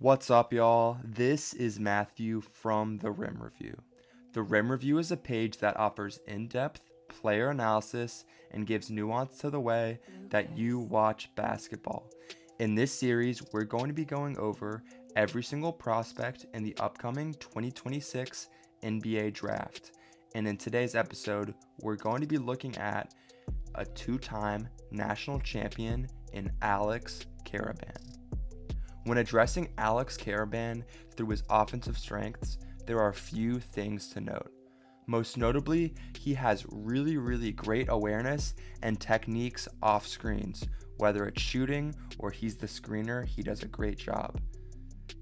What's up, y'all? This is Matthew from The Rim Review. The Rim Review is a page that offers in-depth player analysis and gives nuance to the way that you watch basketball. In this series, we're going to be going over every single prospect in the upcoming 2026 NBA Draft. And in today's episode, we're going to be looking at a two-time national champion in Alex Karaban. When addressing Alex Karaban through his offensive strengths, there are a few things to note. Most notably, he has really great awareness and techniques off screens. Whether it's shooting or he's the screener, he does a great job.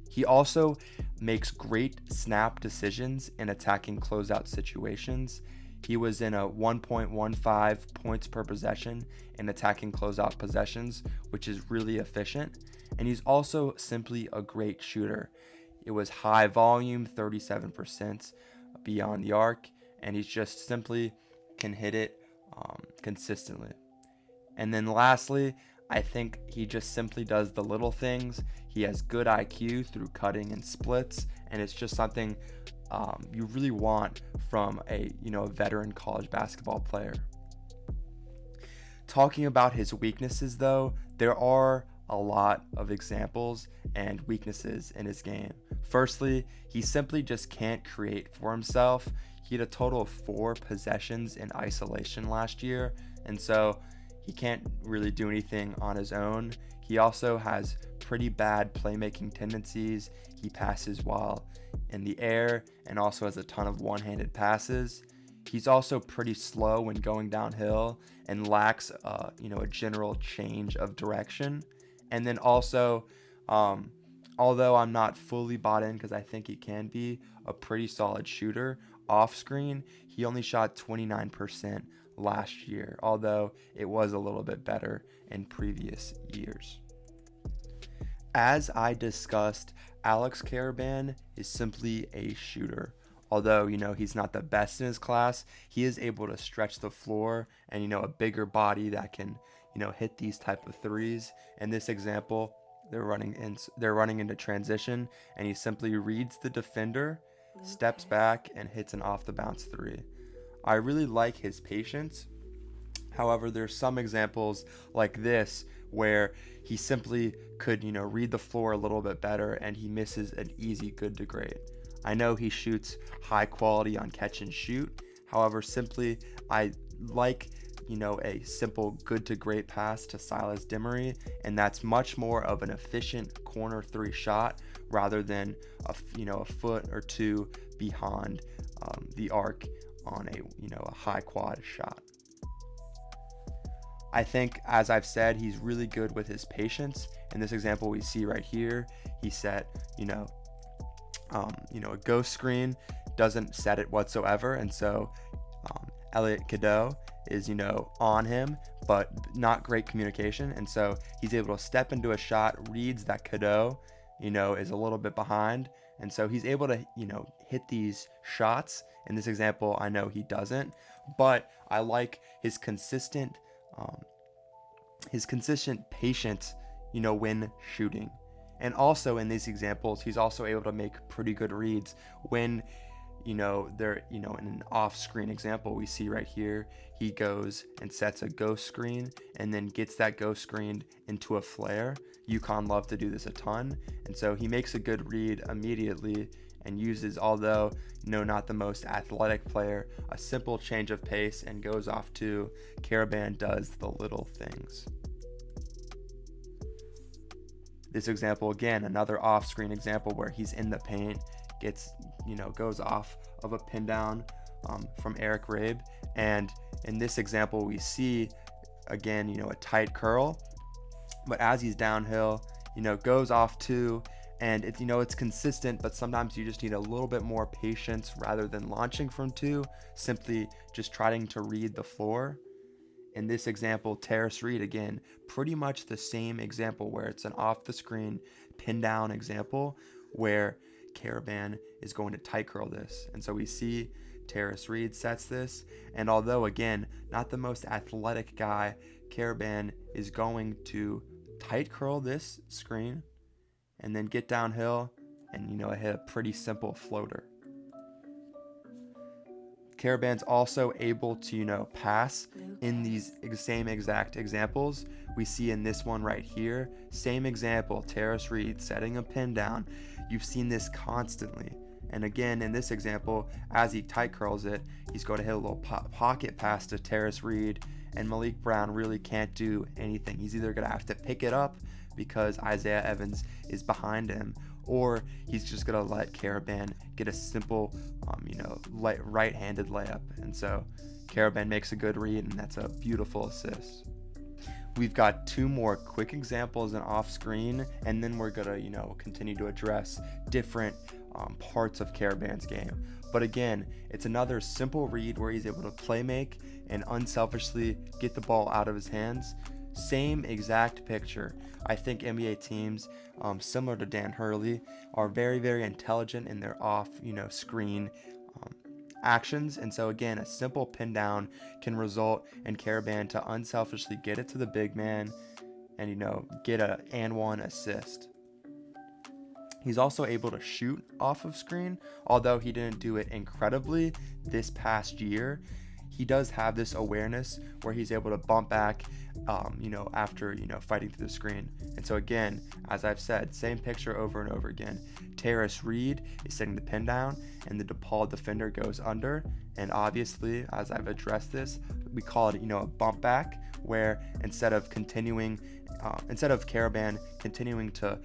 He also makes great snap decisions in attacking closeout situations. He was in a 1.15 points per possession in attacking closeout possessions, which is really efficient. And he's also simply a great shooter. It was high volume, 37% beyond the arc, and he just simply can hit it consistently. And then lastly, I think he just simply does the little things. He has good IQ through cutting and splits, and it's just something you really want from a veteran college basketball player. Talking about his weaknesses, though, there are a lot of examples and weaknesses in his game. Firstly, he simply just can't create for himself. He had a total of 4 possessions in isolation last year, and so he can't really do anything on his own. He also has pretty bad playmaking tendencies. He passes while in the air and also has a ton of one-handed passes. He's also pretty slow when going downhill and lacks a general change of direction. And then also, although I'm not fully bought in because I think he can be a pretty solid shooter, off screen, he only shot 29% last year, although it was a little bit better in previous years. As I discussed, Alex Karaban is simply a shooter. Although, he's not the best in his class, he is able to stretch the floor and, a bigger body that can, hit these type of threes. In this example, they're running into transition, and he simply reads the defender, steps back, and hits an off the bounce three. I really like his patience. However, there's some examples like this where he simply could, read the floor a little bit better, and he misses an easy good to great. I know he shoots high quality on catch and shoot. However, simply I like a simple good to great pass to Silas Dimery, and that's much more of an efficient corner 3 shot rather than a foot or two behind the arc on a high quad shot. I think, as I've said, he's really good with his patience. In this example we see right here, he set a ghost screen, doesn't set it whatsoever, and so Elliot Cadeau is on him, but not great communication, and so he's able to step into a shot, reads that Cadeau is a little bit behind, and so he's able to hit these shots. In this example, I know he doesn't, but I like his consistent patience when shooting. And also in these examples, he's also able to make pretty good reads when they're in an off-screen example we see right here. He goes and sets a ghost screen and then gets that ghost screen into a flare. UConn love to do this a ton, and so he makes a good read immediately and uses, although not the most athletic player, a simple change of pace and goes off to. Karaban does the little things. This example, again, another off-screen example where he's in the paint, goes off of a pin down from Eric Rabe. And in this example, we see, again, a tight curl, but as he's downhill, goes off two, and it's consistent, but sometimes you just need a little bit more patience rather than launching from two, simply just trying to read the floor. In this example, Terrace Reed, again, pretty much the same example where it's an off the screen pin down example where Karaban is going to tight curl this. And so we see Terrace Reed sets this, and although, again, not the most athletic guy, Karaban is going to tight curl this screen and then get downhill and, hit a pretty simple floater. Karaban's also able to, pass in these same exact examples. We see in this one right here, same example, Terrace Reed setting a pin down. You've seen this constantly. And again, in this example, as he tight curls it, he's going to hit a little pocket pass to Terrace Reed, and Malik Brown really can't do anything. He's either going to have to pick it up because Isaiah Evans is behind him, or he's just going to let Karaban get a simple, right-handed layup. And so Karaban makes a good read, and that's a beautiful assist. We've got two more quick examples in off screen, and then we're going to, continue to address different parts of Karaban's game. But again, it's another simple read where he's able to play make and unselfishly get the ball out of his hands. Same exact picture. I think NBA teams, similar to Dan Hurley, are very, very intelligent in their off, screen actions. And so again, a simple pin down can result in Karaban to unselfishly get it to the big man and, get a and one assist. He's also able to shoot off of screen, although he didn't do it incredibly this past year. He does have this awareness where he's able to bump back, after, fighting through the screen. And so again, as I've said, same picture over and over again. Terrace Reed is setting the pin down, and the DePaul defender goes under. And obviously, as I've addressed this, we call it, a bump back, where instead of Karaban continuing to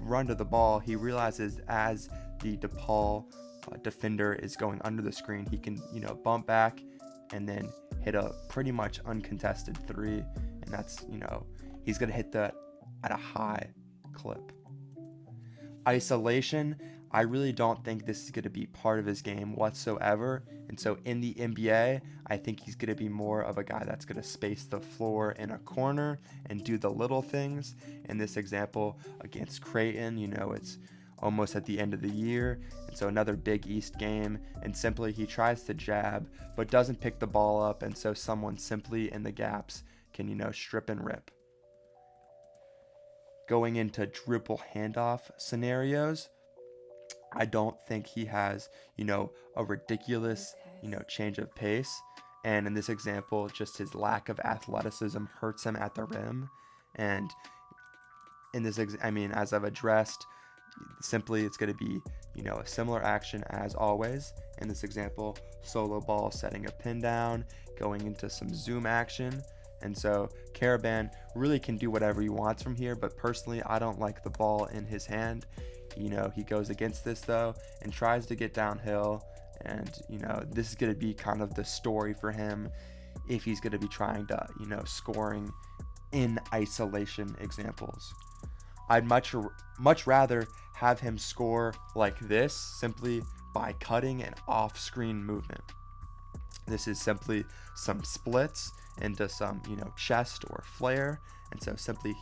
run to the ball, he realizes as the DePaul defender is going under the screen, he can, bump back and then hit a pretty much uncontested three. And that's, he's going to hit that at a high clip. Isolation, I really don't think this is going to be part of his game whatsoever. And so in the NBA, I think he's going to be more of a guy that's going to space the floor in a corner and do the little things. In this example against Creighton, it's almost at the end of the year, and so another Big East game, and simply he tries to jab but doesn't pick the ball up, and so someone simply in the gaps can, strip and rip. Going into dribble handoff scenarios, I don't think he has, a ridiculous, change of pace. And in this example, just his lack of athleticism hurts him at the rim. And in this, as I've addressed, simply it's going to be, a similar action as always. In this example, solo ball setting a pin down, going into some zoom action. And so Karaban really can do whatever he wants from here, but personally, I don't like the ball in his hand. He goes against this though and tries to get downhill, and this is going to be kind of the story for him if he's going to be trying to scoring in isolation examples. I'd much rather have him score like this simply by cutting an off-screen movement. This is simply some splits into some chest or flare, and so simply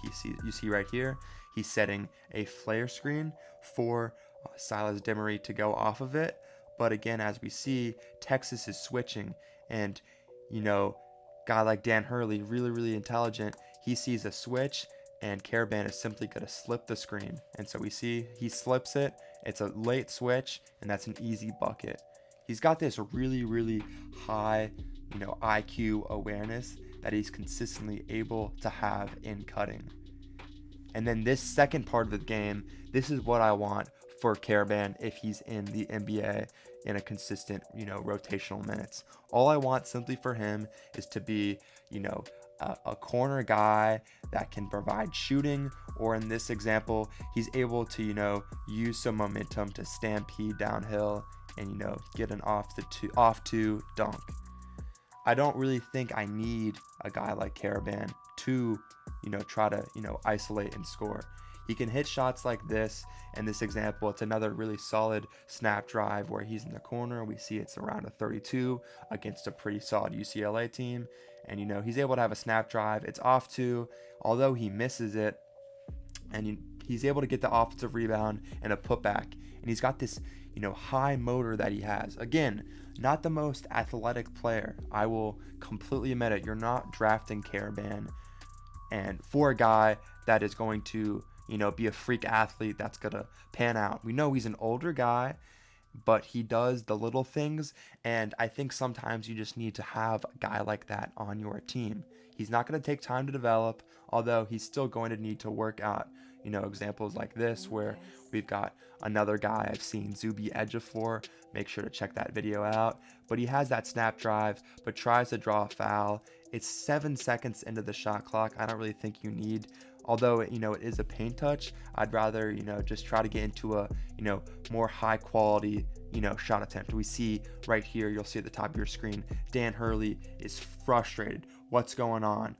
you see right here, he's setting a flare screen for Silas Demery to go off of it. But again, as we see, Texas is switching, and guy like Dan Hurley, really, really intelligent, he sees a switch, and Karaban is simply going to slip the screen. And so we see he slips it. It's a late switch, and that's an easy bucket. He's got this really, really high, IQ awareness that he's consistently able to have in cutting. And then this second part of the game, this is what I want for Karaban if he's in the NBA in a consistent, rotational minutes. All I want simply for him is to be, a corner guy that can provide shooting, or in this example, he's able to, use some momentum to stampede downhill and, get an off two dunk. I don't really think I need a guy like Karaban to, try to, isolate and score. He can hit shots like this. In this example, it's another really solid snap drive where he's in the corner. We see it's around a 32 against a pretty solid UCLA team. And, he's able to have a snap drive. It's off two, although he misses it. And he's able to get the offensive rebound and a putback. And he's got this, high motor that he has. Again, not the most athletic player. I will completely admit it. You're not drafting Karaban and for a guy that is going to, be a freak athlete that's going to pan out. We know he's an older guy, but he does the little things, and I think sometimes you just need to have a guy like that on your team. He's not going to take time to develop, although he's still going to need to work out, examples like this where we've got another guy I've seen, Zuby Ejiofor. Make sure to check that video out. But he has that snap drive, but tries to draw a foul. It's 7 seconds into the shot clock. I don't really think you need, although it is a paint touch, I'd rather just try to get into a more high quality shot attempt. We see right here, you'll see at the top of your screen, Dan Hurley is frustrated. What's going on?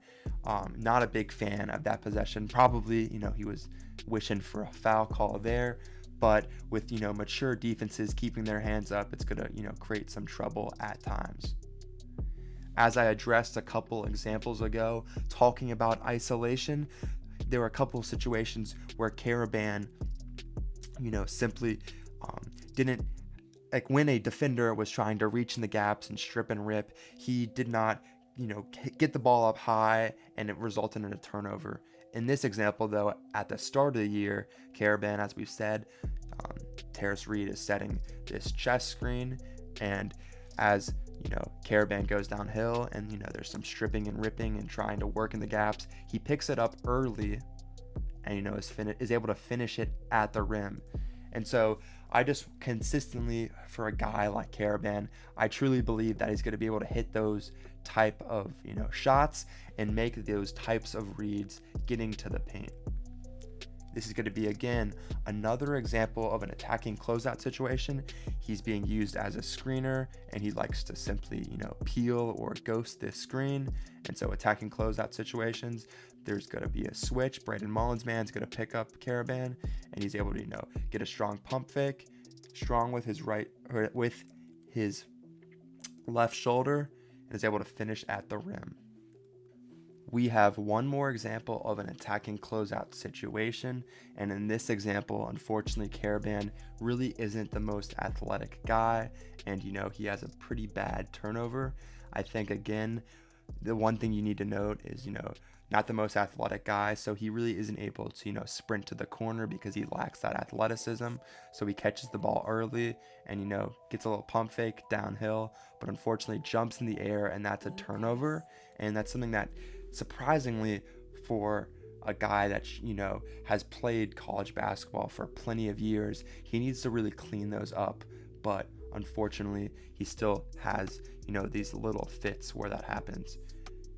Not a big fan of that possession. Probably he was wishing for a foul call there, but with mature defenses keeping their hands up, it's gonna create some trouble at times. As I addressed a couple examples ago, talking about isolation, there were a couple of situations where Karaban, simply didn't, like when a defender was trying to reach in the gaps and strip and rip, he did not, get the ball up high, and it resulted in a turnover. In this example, though, at the start of the year, Karaban, as we've said, Terrace Reed is setting this chest screen, and as Karaban goes downhill and there's some stripping and ripping and trying to work in the gaps, he picks it up early and is able to finish it at the rim. And so I just consistently, for a guy like Karaban, I truly believe that he's going to be able to hit those type of shots and make those types of reads getting to the paint. This is going to be, again, another example of an attacking closeout situation. He's being used as a screener, and he likes to simply, peel or ghost this screen. And so attacking closeout situations, there's going to be a switch. Braden Mullins' man's going to pick up Karaban, and he's able to, get a strong pump fake, strong with his left shoulder, and is able to finish at the rim. We have one more example of an attacking closeout situation, and in this example, unfortunately, Karaban really isn't the most athletic guy, and he has a pretty bad turnover. I think, again, the one thing you need to note is not the most athletic guy, so he really isn't able to sprint to the corner because he lacks that athleticism. So he catches the ball early and gets a little pump fake downhill, but unfortunately jumps in the air, and that's a turnover. And that's something that, surprisingly, for a guy that has played college basketball for plenty of years, he needs to really clean those up. But unfortunately, he still has these little fits where that happens.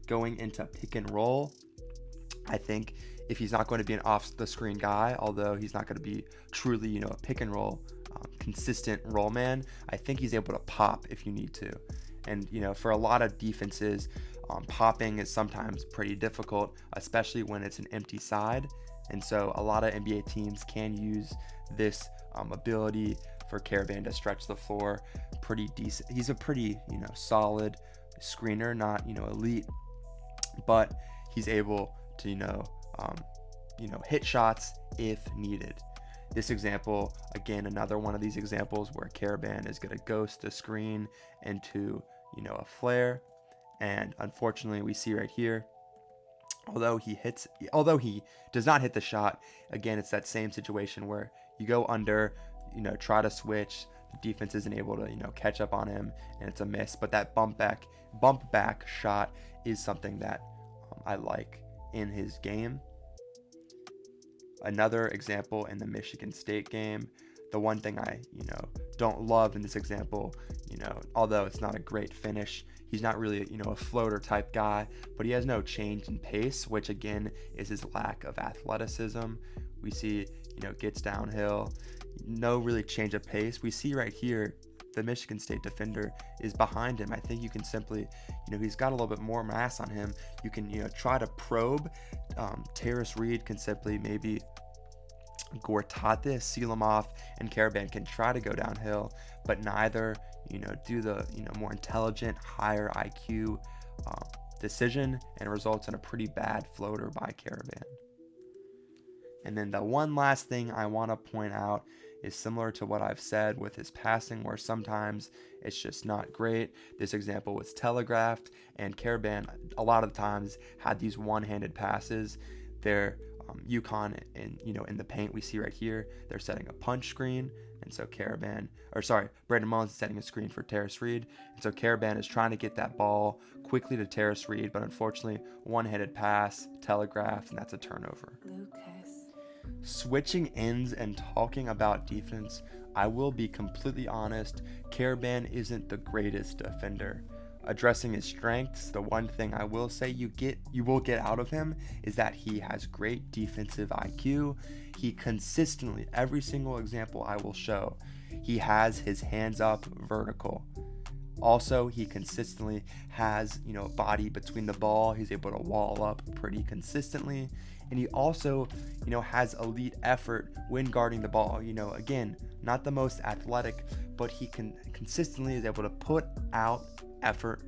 Going into pick and roll, I think if he's not going to be an off the screen guy, although he's not going to be truly a pick and roll consistent roll man, I think he's able to pop if you need to. And for a lot of defenses, popping is sometimes pretty difficult, especially when it's an empty side. And so a lot of NBA teams can use this ability for Karaban to stretch the floor pretty decent. He's a pretty solid screener, not elite, but he's able to hit shots if needed. This example, again, another one of these examples where Karaban is going to ghost the screen into a flare, and unfortunately we see right here, although he does not hit the shot, again, it's that same situation where you go under, try to switch, the defense isn't able to catch up on him, and it's a miss. But that bump back shot is something that I like in his game. Another example in the Michigan State game, the one thing I don't love in this example, although it's not a great finish, he's not really a floater type guy, but he has no change in pace, which again is his lack of athleticism. We see gets downhill, no really change of pace. We see right here the Michigan State defender is behind him. I think you can simply, he's got a little bit more mass on him. You can try to probe. Terrace Reed can simply maybe Gortat seal him off, and Karaban can try to go downhill, but neither do the more intelligent, higher IQ decision, and it results in a pretty bad floater by Karaban. And then the one last thing I want to point out is similar to what I've said with his passing, where sometimes it's just not great. This example was telegraphed, and Karaban a lot of the times had these one-handed passes. They're UConn in the paint. We see right here they're setting a punch screen, and so Brandon Mullins is setting a screen for Terrace Reed, and so Karaban is trying to get that ball quickly to Terrace Reed, but unfortunately one-handed pass telegraphed, and that's a turnover. Switching ends and talking about defense, I will be completely honest, Karaban isn't the greatest defender. Addressing his strengths, the one thing I will say you will get out of him is that he has great defensive IQ. He consistently, every single example I will show, he has his hands up vertical. Also, he consistently has, body between the ball. He's able to wall up pretty consistently. And he also, has elite effort when guarding the ball. Again, not the most athletic, but he consistently is able to put out effort,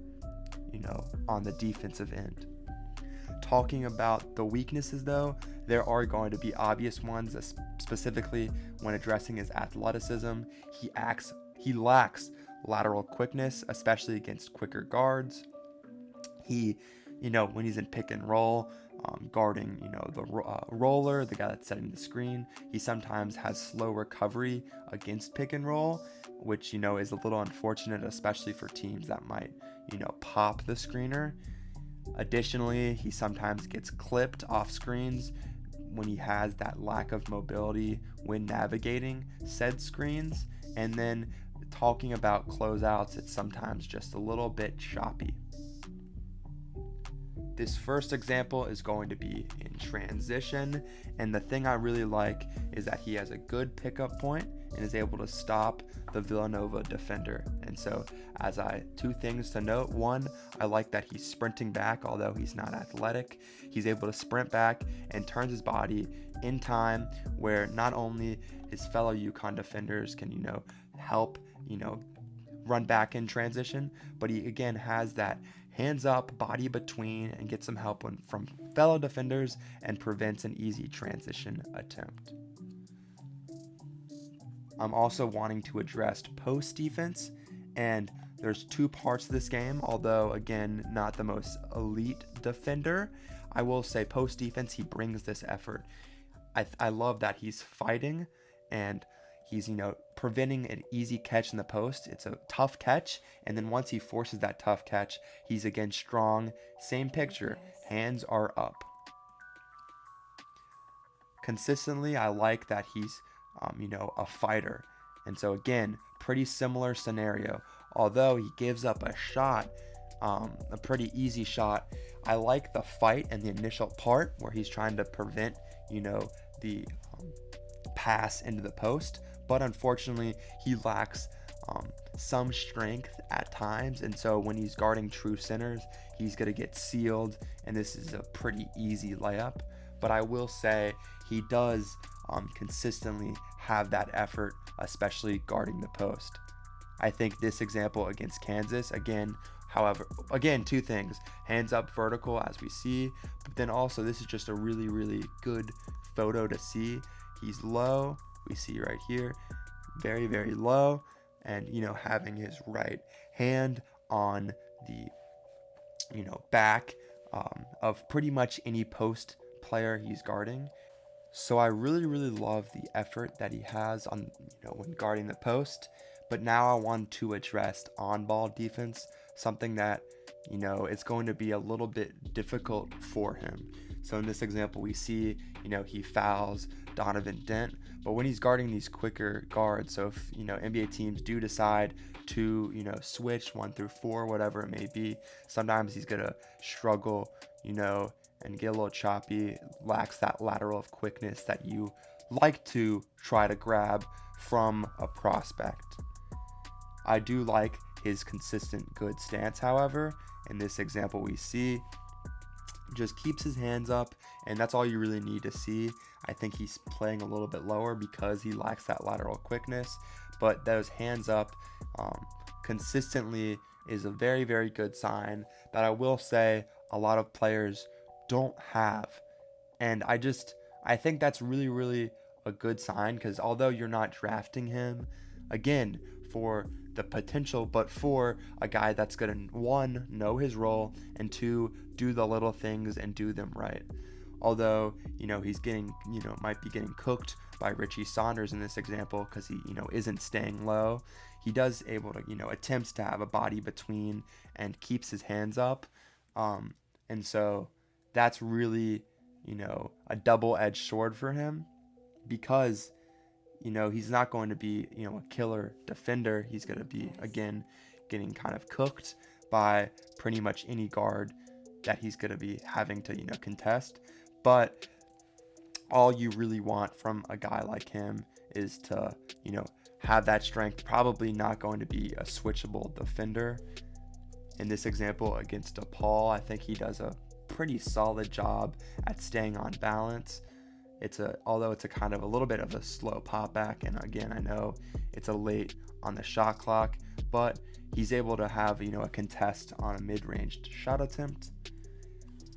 on the defensive end. Talking about the weaknesses, though, there are going to be obvious ones, specifically when addressing his athleticism. He lacks lateral quickness, especially against quicker guards. He, when he's in pick and roll, guarding, the roller, the guy that's setting the screen, he sometimes has slow recovery against pick and roll, which, is a little unfortunate, especially for teams that might, pop the screener. Additionally, he sometimes gets clipped off screens when he has that lack of mobility when navigating said screens. And then talking about closeouts, it's sometimes just a little bit choppy. This first example is going to be in transition, and the thing I really like is that he has a good pickup point and is able to stop the Villanova defender. And so two things to note. One, I like that he's sprinting back, although he's not athletic. He's able to sprint back and turns his body in time where not only his fellow UConn defenders can, help, run back in transition, but he again has that hands up, body between, and gets some help from fellow defenders and prevents an easy transition attempt. I'm also wanting to address post defense, and there's two parts to this game, although again, not the most elite defender. I will say post defense, he brings this effort. I love that he's fighting and he's, preventing an easy catch in the post. It's a tough catch, and then once he forces that tough catch, he's again strong. Same picture, hands are up. Consistently, I like that he's, a fighter. And so again, pretty similar scenario. Although he gives up a shot, a pretty easy shot, I like the fight and the initial part where he's trying to prevent, the pass into the post. But unfortunately, he lacks some strength at times, and so when he's guarding true centers, he's going to get sealed, and this is a pretty easy layup. But I will say he does consistently have that effort, especially guarding the post. I think this example against Kansas, again, two things. Hands up vertical, as we see, but then also this is just a really, really good photo to see. He's low. We see right here, very, very low, and, having his right hand on the, back of pretty much any post player he's guarding. So I really, really love the effort that he has on, when guarding the post. But now I want to address on-ball defense, something that, it's going to be a little bit difficult for him. So in this example, we see, he fouls Donovan Dent, but when he's guarding these quicker guards, so if, NBA teams do decide to, switch 1 through 4, whatever it may be, sometimes he's going to struggle, and get a little choppy, lacks that lateral of quickness that you like to try to grab from a prospect. I do like his consistent good stance, however. In this example we see, just keeps his hands up, and that's all you really need to see. I think he's playing a little bit lower because he lacks that lateral quickness, but those hands up consistently is a very, very good sign that I will say a lot of players don't have. And I think that's really, really a good sign, because although you're not drafting him, again, for the potential, but for a guy that's going to, 1, know his role, and 2, do the little things and do them right. although, he's getting, might be getting cooked by Richie Saunders in this example because he, isn't staying low. He does able to, attempts to have a body between and keeps his hands up. And so that's really, a double-edged sword for him because, he's not going to be, a killer defender. He's going to be, again, getting kind of cooked by pretty much any guard that he's going to be having to, contest. But all you really want from a guy like him is to, have that strength. Probably not going to be a switchable defender. In this example against DePaul, I think he does a pretty solid job at staying on balance. Although it's a kind of a little bit of a slow pop back, and again, I know it's a late on the shot clock, but he's able to have, a contest on a mid-ranged shot attempt.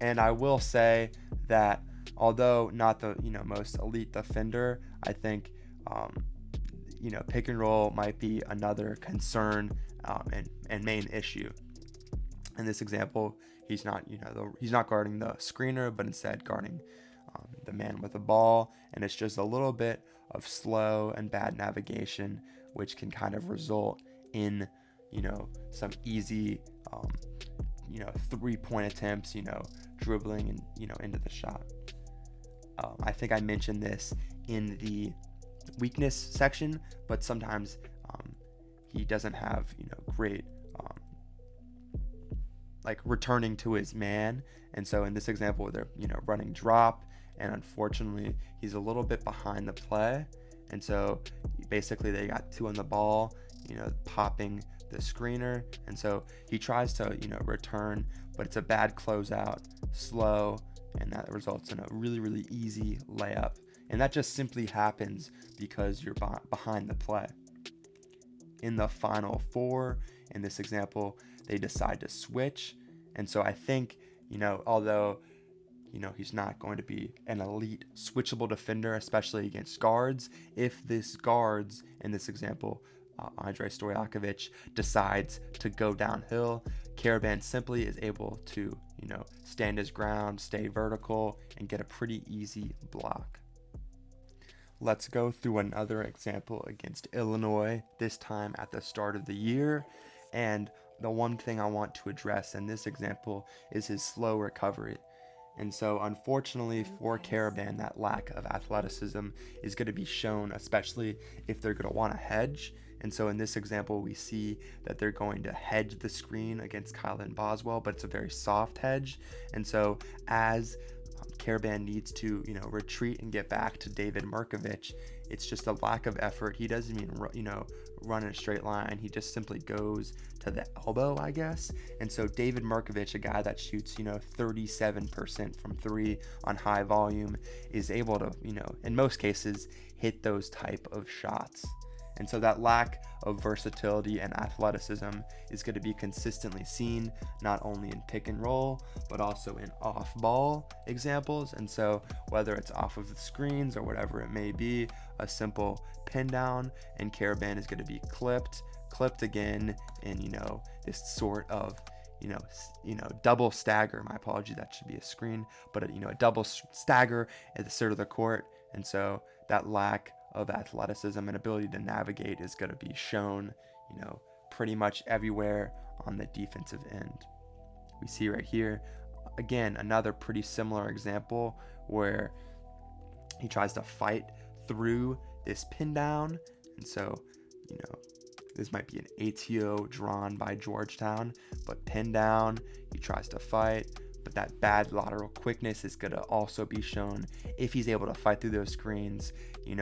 And I will say that although not the, most elite defender, I think, pick and roll might be another concern and main issue. In this example, he's not, he's not guarding the screener, but instead guarding the man with the ball, and it's just a little bit of slow and bad navigation, which can kind of result in, some easy, 3-point attempts, dribbling and, into the shot. I think I mentioned this in the weakness section, but sometimes he doesn't have, great like returning to his man. And so in this example, they're, running drop, and unfortunately he's a little bit behind the play. And so basically they got 2 on the ball, popping the screener. And so he tries to, return, but it's a bad closeout, slow, and that results in a really, really easy layup. And that just simply happens because you're behind the play. In the final 4, in this example, they decide to switch. And so I think, although, he's not going to be an elite switchable defender, especially against guards, if this guards, in this example, Andrei Stojakovic, decides to go downhill, Karaban simply is able to, stand his ground, stay vertical, and get a pretty easy block. Let's go through another example against Illinois, this time at the start of the year. And the one thing I want to address in this example is his slow recovery. And so unfortunately for Karaban, that lack of athleticism is going to be shown, especially if they're going to want to hedge. And so in this example, we see that they're going to hedge the screen against Kylan Boswell, but it's a very soft hedge. And so as Karaban needs to, retreat and get back to David Markovic, it's just a lack of effort. He doesn't even, run in a straight line. He just simply goes to the elbow, I guess. And so David Markovic, a guy that shoots, 37% from 3 on high volume, is able to, in most cases, hit those type of shots. And so that lack of versatility and athleticism is going to be consistently seen not only in pick and roll, but also in off-ball examples. And so whether it's off of the screens or whatever it may be, a simple pin down and Karaban is going to be clipped again in, this sort of, double stagger. My apology, that should be a screen, but a double stagger at the center of the court. And so that lack of athleticism and ability to navigate is going to be shown, pretty much everywhere on the defensive end. We see right here, again, another pretty similar example where he tries to fight through this pin down. And so, this might be an ATO drawn by Georgetown, but pin down, he tries to fight. But that bad lateral quickness is going to also be shown if he's able to fight through those screens.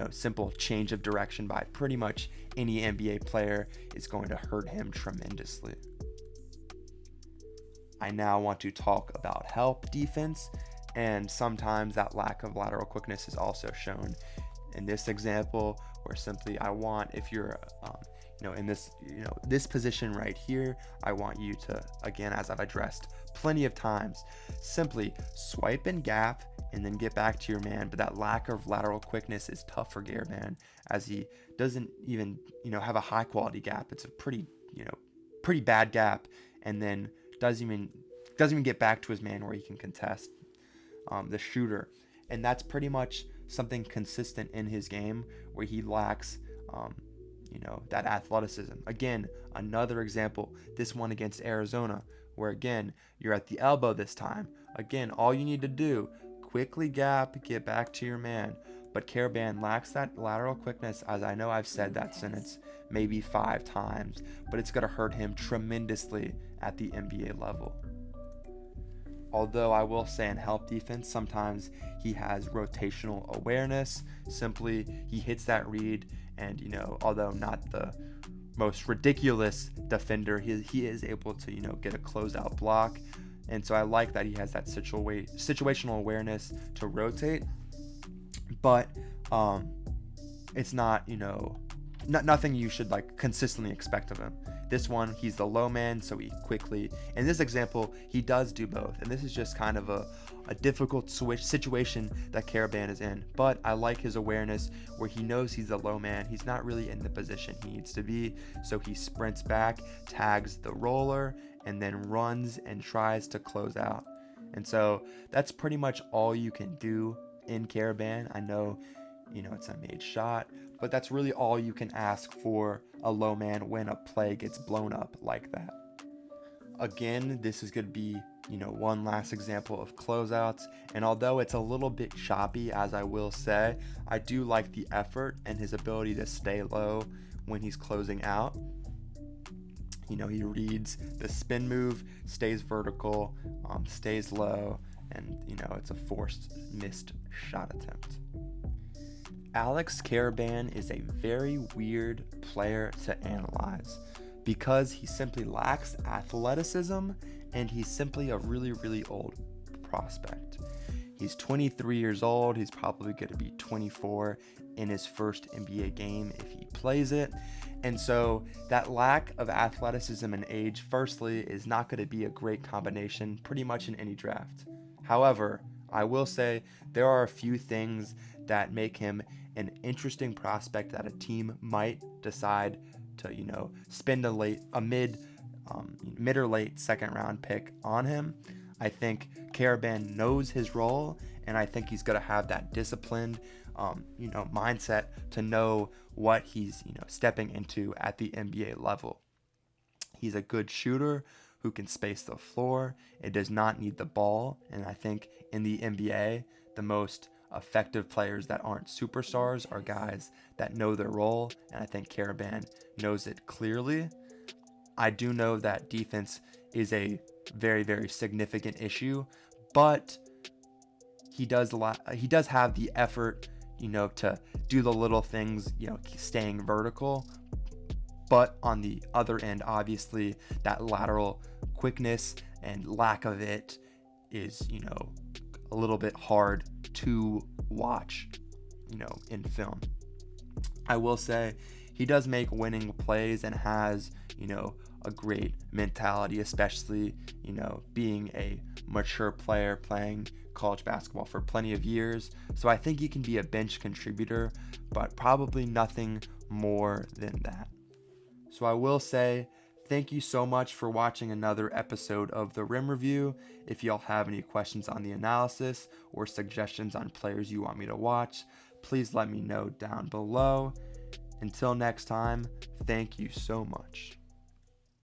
Simple change of direction by pretty much any NBA player is going to hurt him tremendously. I now want to talk about help defense, and sometimes that lack of lateral quickness is also shown in this example, where simply I want, if you're in this, this position right here, I want you to, again, as I've addressed plenty of times, simply swipe and gap and then get back to your man. But that lack of lateral quickness is tough for Karaban, as he doesn't even, have a high quality gap. It's a pretty bad gap, and then doesn't even get back to his man where he can contest. the shooter. And that's pretty much something consistent in his game where he lacks, that athleticism. Again, another example, this one against Arizona, where again, you're at the elbow this time. Again, all you need to do, quickly gap, get back to your man. But Karaban lacks that lateral quickness, as I know I've said that sentence maybe 5 times, but it's going to hurt him tremendously at the NBA level. Although I will say in help defense, sometimes he has rotational awareness. Simply, he hits that read, and although not the most ridiculous defender, he is able to get a closeout block. And so I like that he has that situational awareness to rotate. But it's not nothing you should consistently expect of him. This one, he's the low man, so he quickly, in this example, he does do both. And this is just kind of a difficult situation that Karaban is in. But I like his awareness where he knows he's the low man. He's not really in the position he needs to be. So he sprints back, tags the roller, and then runs and tries to close out. And so that's pretty much all you can do in Karaban. I know, it's a made shot, but that's really all you can ask for a low man when a play gets blown up like that. Again, this is going to be, one last example of closeouts. And although it's a little bit choppy, as I will say, I do like the effort and his ability to stay low when he's closing out. He reads the spin move, stays vertical, stays low, and, it's a forced missed shot attempt. Alex Karaban is a very weird player to analyze because he simply lacks athleticism and he's simply a really, really old prospect. He's 23 years old. He's probably going to be 24 in his first NBA game if he plays it. And so that lack of athleticism and age, firstly, is not going to be a great combination pretty much in any draft. However, I will say there are a few things that make him an interesting prospect that a team might decide to, spend a mid or late second round pick on him. I think Karaban knows his role, and I think he's going to have that disciplined, mindset to know what he's, stepping into at the NBA level. He's a good shooter who can space the floor. It does not need the ball, and I think in the NBA, the most effective players that aren't superstars are guys that know their role, and I think Karaban knows it clearly. I do know that defense is a very, very significant issue, but he does have the effort, to do the little things, staying vertical. But on the other end, obviously, that lateral quickness and lack of it is, a little bit hard to watch, in film. I will say he does make winning plays and has, a great mentality, especially, being a mature player playing college basketball for plenty of years. So I think he can be a bench contributor, but probably nothing more than that. So I will say thank you so much for watching another episode of the Rim Review. If y'all have any questions on the analysis or suggestions on players you want me to watch, please let me know down below. Until next time, thank you so much.